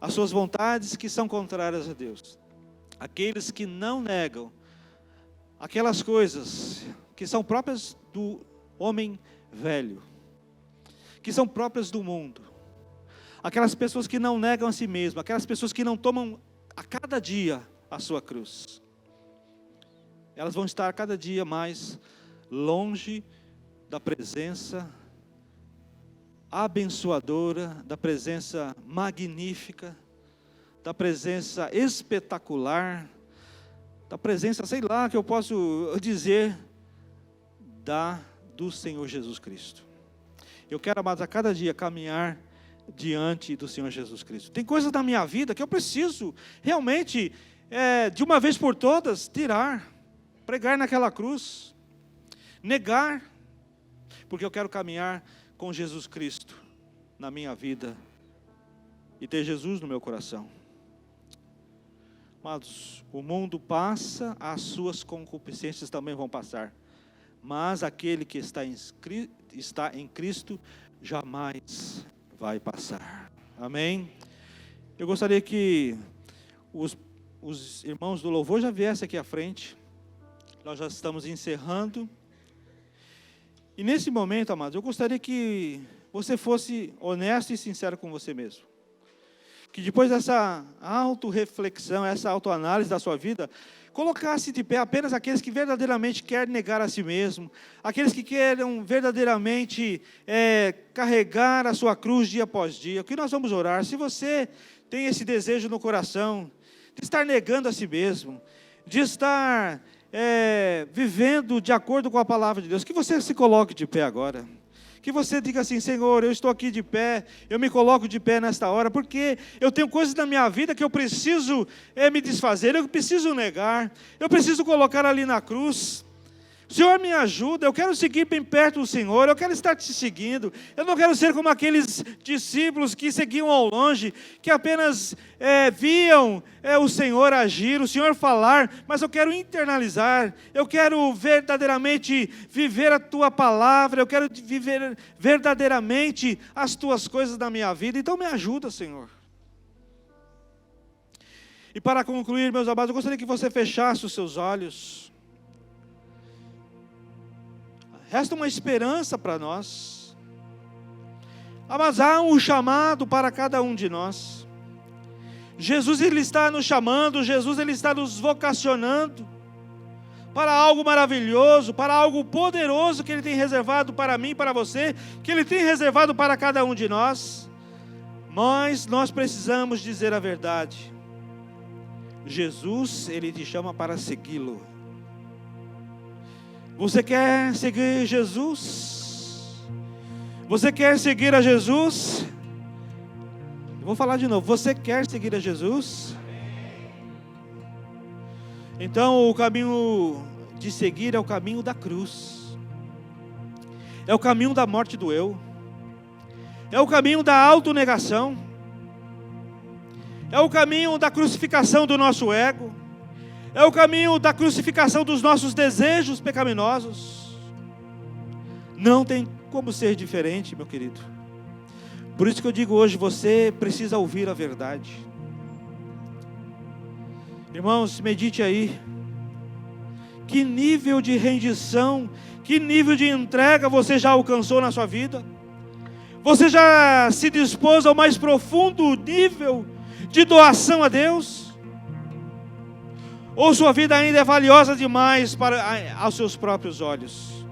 A: as suas vontades que são contrárias a Deus. Aqueles que não negam aquelas coisas que são próprias do homem velho, que são próprias do mundo. Aquelas pessoas que não negam a si mesmas, aquelas pessoas que não tomam a cada dia a sua cruz. Elas vão estar cada dia mais longe da presença abençoadora, da presença magnífica, da presença espetacular, da presença, sei lá, que eu posso dizer, do Senhor Jesus Cristo. Eu quero, amados, a cada dia caminhar diante do Senhor Jesus Cristo. Tem coisas da minha vida que eu preciso realmente, de uma vez por todas, tirar, pregar naquela cruz, negar, porque eu quero caminhar com Jesus Cristo na minha vida e ter Jesus no meu coração. Amados, o mundo passa, as suas concupiscências também vão passar, mas aquele que está em Cristo jamais vai passar. Amém? Eu gostaria que os irmãos do louvor já viessem aqui à frente. Nós já estamos encerrando. E nesse momento, amados, eu gostaria que você fosse honesto e sincero com você mesmo. Que depois dessa autorreflexão, essa autoanálise da sua vida, colocasse de pé apenas aqueles que verdadeiramente querem negar a si mesmo, aqueles que querem verdadeiramente carregar a sua cruz dia após dia. O que nós vamos orar? Se você tem esse desejo no coração, de estar negando a si mesmo, de estar vivendo de acordo com a palavra de Deus, que você se coloque de pé agora. Que você diga assim: Senhor, eu estou aqui de pé, eu me coloco de pé nesta hora, porque eu tenho coisas na minha vida que eu preciso me desfazer, eu preciso negar, eu preciso colocar ali na cruz. O Senhor me ajuda, eu quero seguir bem perto do Senhor, eu quero estar te seguindo. Eu não quero ser como aqueles discípulos que seguiam ao longe, que apenas viam o Senhor agir, o Senhor falar, mas eu quero internalizar, eu quero verdadeiramente viver a Tua palavra, eu quero viver verdadeiramente as Tuas coisas na minha vida. Então me ajuda, Senhor. E para concluir, meus amados, eu gostaria que você fechasse os seus olhos. Resta uma esperança para nós. Mas há um chamado para cada um de nós. Jesus, Ele está nos chamando, Jesus, Ele está nos vocacionando para algo maravilhoso, para algo poderoso que Ele tem reservado para mim, para você, que Ele tem reservado para cada um de nós. Mas nós precisamos dizer a verdade. Jesus, Ele te chama para segui-lo. Você quer seguir Jesus? Você quer seguir a Jesus? Eu vou falar de novo. Você quer seguir a Jesus? Então o caminho de seguir é o caminho da cruz. É o caminho da morte do eu. É o caminho da autonegação. É o caminho da crucificação do nosso ego. É o caminho da crucificação dos nossos desejos pecaminosos. Não tem como ser diferente, meu querido. Por isso que eu digo hoje, você precisa ouvir a verdade. Irmãos, medite aí. Que nível de rendição, que nível de entrega você já alcançou na sua vida? Você já se dispôs ao mais profundo nível de doação a Deus? Ou sua vida ainda é valiosa demais aos seus próprios olhos?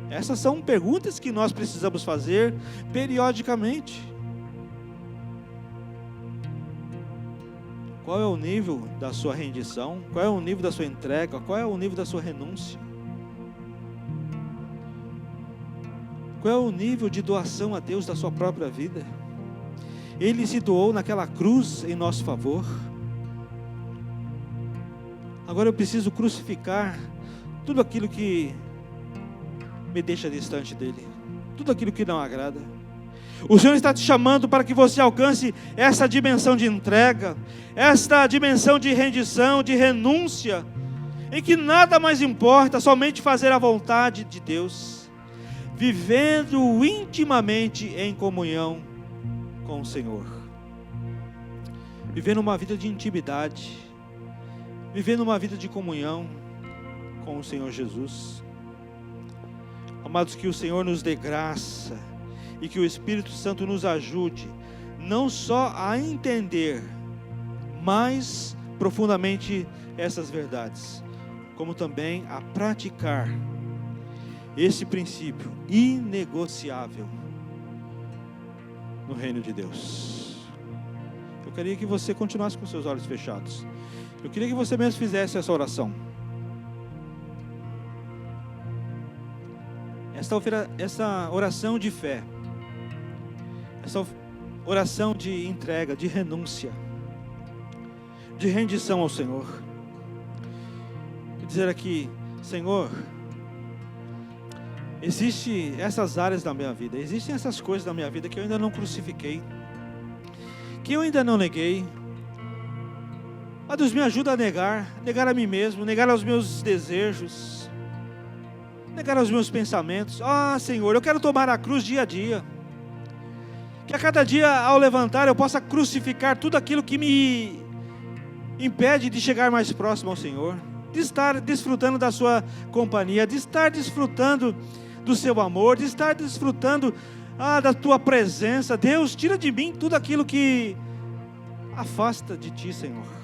A: Essas são perguntas que nós precisamos fazer periodicamente. Qual é o nível da sua rendição? Qual é o nível da sua entrega? Qual é o nível da sua renúncia? Qual é o nível de doação a Deus da sua própria vida? Ele se doou naquela cruz em nosso favor. Agora eu preciso crucificar tudo aquilo que me deixa distante dele, tudo aquilo que não agrada. O Senhor está te chamando para que você alcance essa dimensão de entrega, esta dimensão de rendição, de renúncia, em que nada mais importa, somente fazer a vontade de Deus, vivendo intimamente em comunhão com o Senhor. vivendo uma vida de intimidade, vivendo uma vida de comunhão com o Senhor Jesus. Amados, que o Senhor nos dê graça e que o Espírito Santo nos ajude, não só a entender mais profundamente essas verdades, como também a praticar esse princípio inegociável no reino de Deus. Eu queria que você continuasse com seus olhos fechados. Eu queria que você mesmo fizesse essa oração. Essa oração de fé, essa oração de entrega, de renúncia, de rendição ao Senhor. E dizer aqui: Senhor, existem essas áreas da minha vida, existem essas coisas da minha vida que eu ainda não crucifiquei, que eu ainda não neguei. Ó Deus, me ajuda a negar a mim mesmo, negar aos meus desejos, negar aos meus pensamentos. Senhor, eu quero tomar a cruz dia a dia, que a cada dia ao levantar eu possa crucificar tudo aquilo que me impede de chegar mais próximo ao Senhor, de estar desfrutando da sua companhia, de estar desfrutando do seu amor, de estar desfrutando da tua presença. Deus, tira de mim tudo aquilo que afasta de ti, Senhor.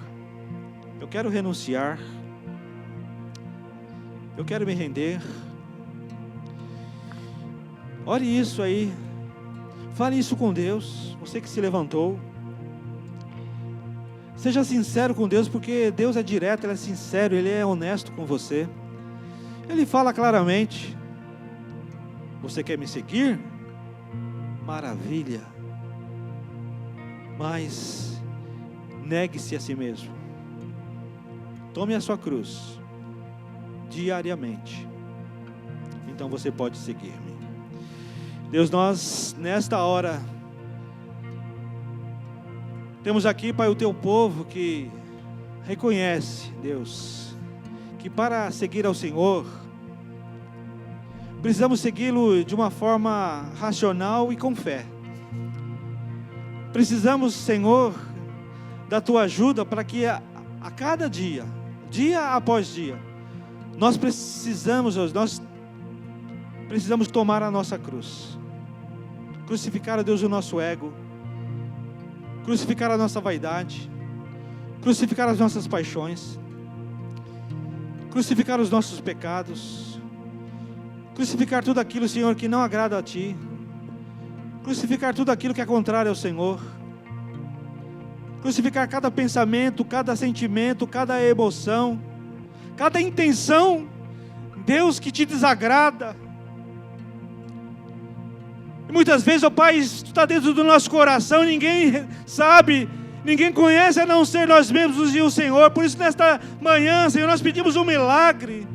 A: Eu quero renunciar, eu quero me render. Ore isso aí, fale isso com Deus, você que se levantou. Seja sincero com Deus, porque Deus é direto, Ele é sincero, Ele é honesto com você. Ele fala claramente: você quer me seguir? Maravilha. Mas negue-se a si mesmo. Tome a sua cruz diariamente. Então você pode seguir-me. Deus, nós nesta hora temos aqui, Pai, o teu povo que reconhece, Deus, que para seguir ao Senhor precisamos segui-lo de uma forma racional e com fé. Precisamos, Senhor, da tua ajuda para que a cada dia, dia após dia, nós precisamos tomar a nossa cruz, crucificar, a Deus, o nosso ego, crucificar a nossa vaidade, crucificar as nossas paixões, crucificar os nossos pecados, crucificar tudo aquilo, Senhor, que não agrada a Ti, crucificar tudo aquilo que é contrário ao Senhor, crucificar cada pensamento, cada sentimento, cada emoção, cada intenção, Deus, que Te desagrada. E muitas vezes, ó Pai, isso está dentro do nosso coração, ninguém sabe, ninguém conhece a não ser nós mesmos e o Senhor. Por isso, nesta manhã, Senhor, nós pedimos um milagre,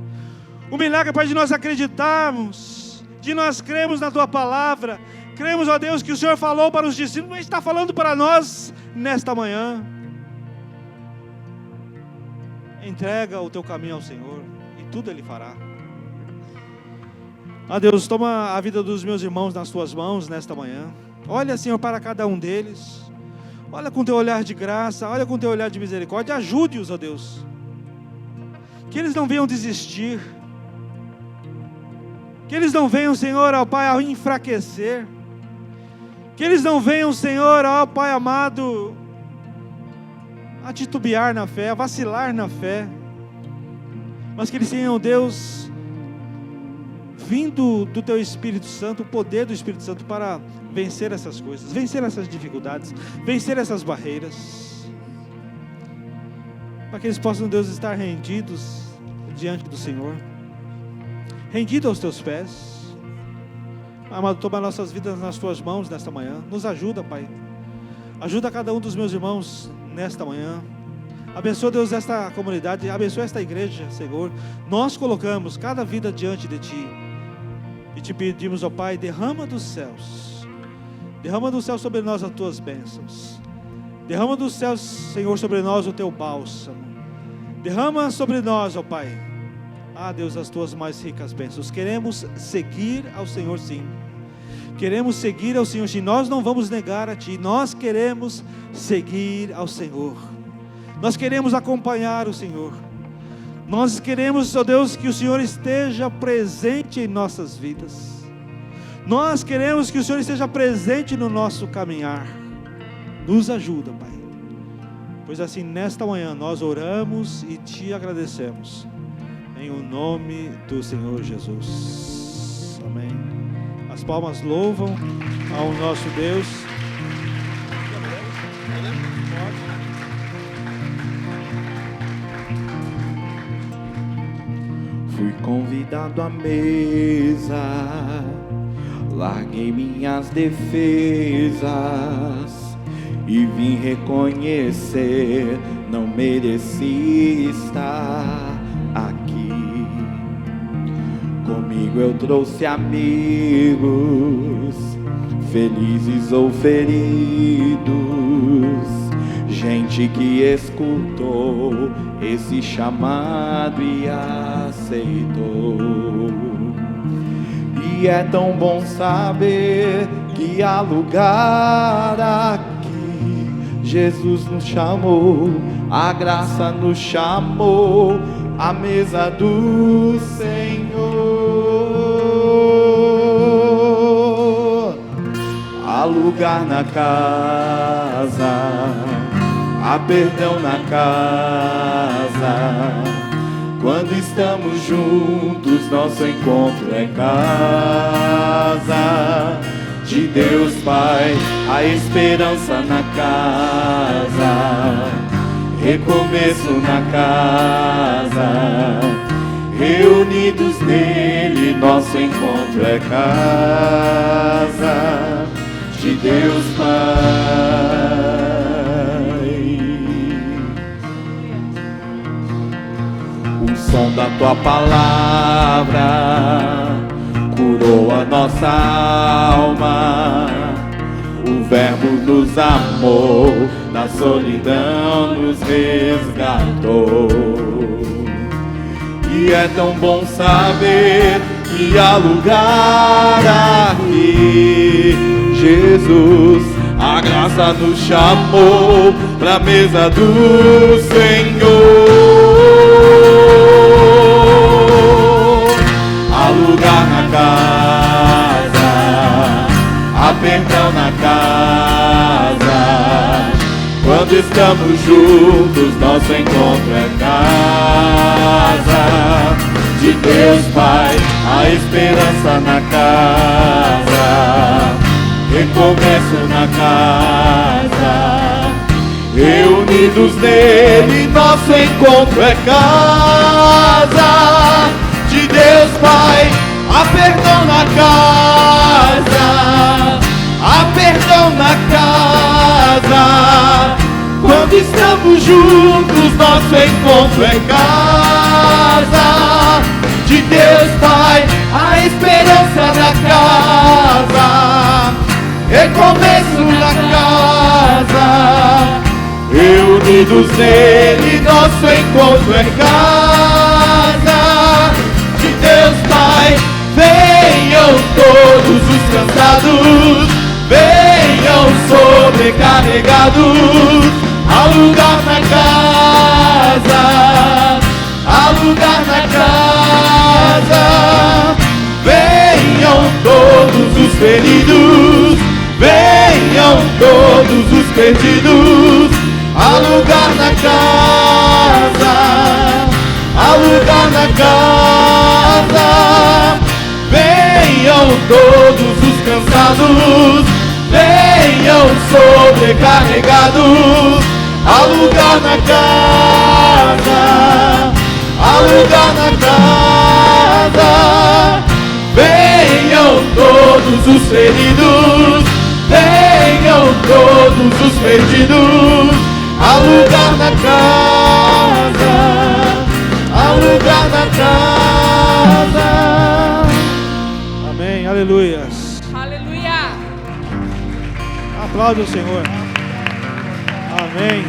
A: Pai, de nós acreditarmos, de nós cremos na Tua palavra, cremos, ó Deus, que o Senhor falou para os discípulos, mas está falando para nós nesta manhã. Entrega o teu caminho ao Senhor e tudo Ele fará. Deus, toma a vida dos meus irmãos nas Tuas mãos nesta manhã. Olha, Senhor, para cada um deles. Olha com Teu olhar de graça, olha com Teu olhar de misericórdia. Ajude-os, ó Deus. Que eles não venham desistir. Que eles não venham, Senhor, ó Pai, a enfraquecer. Que eles não venham, Senhor, ó Pai amado, a titubear na fé, a vacilar na fé. Mas que eles tenham, Deus, vindo do Teu Espírito Santo, o poder do Espírito Santo para vencer essas coisas, vencer essas dificuldades, vencer essas barreiras. Para que eles possam, Deus, estar rendidos diante do Senhor, rendidos aos Teus pés. Amado, toma nossas vidas nas Tuas mãos nesta manhã. Nos ajuda, Pai. Ajuda cada um dos meus irmãos nesta manhã. Abençoa, Deus, esta comunidade. Abençoa esta igreja, Senhor. Nós colocamos cada vida diante de Ti. E Te pedimos, ó Pai, derrama dos céus. Derrama dos céus sobre nós as Tuas bênçãos. Derrama dos céus, Senhor, sobre nós o Teu bálsamo. Derrama sobre nós, ó Pai, Deus, as Tuas mais ricas bênçãos. Queremos seguir ao Senhor, sim. Queremos seguir ao Senhor, e nós não vamos negar a Ti. Nós queremos seguir ao Senhor. Nós queremos acompanhar o Senhor. Nós queremos, ó Deus, que o Senhor esteja presente em nossas vidas. Nós queremos que o Senhor esteja presente no nosso caminhar. Nos ajuda, Pai. Pois assim, nesta manhã, nós oramos e Te agradecemos. Em o nome do Senhor Jesus. Amém. As palmas louvam ao nosso Deus.
B: Fui convidado à mesa, larguei minhas defesas e vim reconhecer, não mereci estar aqui. Comigo eu trouxe amigos, felizes ou feridos, gente que escutou esse chamado e aceitou. E é tão bom saber que há lugar aqui. Jesus nos chamou, a graça nos chamou, à mesa do Senhor. Há lugar na casa, há perdão na casa. Quando estamos juntos, nosso encontro é casa de Deus Pai. A esperança na casa, recomeço na casa. Reunidos nele, nosso encontro é casa de Deus Pai. O som da tua palavra curou a nossa alma. O verbo nos amou, da solidão nos resgatou. E é tão bom saber que há lugar aqui. Jesus, a graça nos chamou pra mesa do Senhor. Há lugar na casa, há perdão na casa. Quando estamos juntos, nosso encontro é casa de Deus Pai. A esperança na casa, recomeço na casa. Reunidos nele, nosso encontro é casa de Deus Pai. Há perdão na casa, há perdão na casa. Quando estamos juntos, nosso encontro é casa de Deus Pai. A esperança na casa, recomeço na casa. Reunidos nele, nosso encontro é casa de Deus Pai. Venham todos os cansados, venham sobrecarregados. Há lugar na casa, há lugar na casa. Venham todos os feridos, venham todos os perdidos. Há lugar na casa, há lugar na casa. Venham todos os cansados, venham sobrecarregados. Há lugar na casa, há lugar na casa. Venham todos os feridos, venham todos os perdidos. Há lugar na casa, há lugar na casa.
A: Amém, aleluias.
C: Aleluia.
A: Aplaude o Senhor. Amém.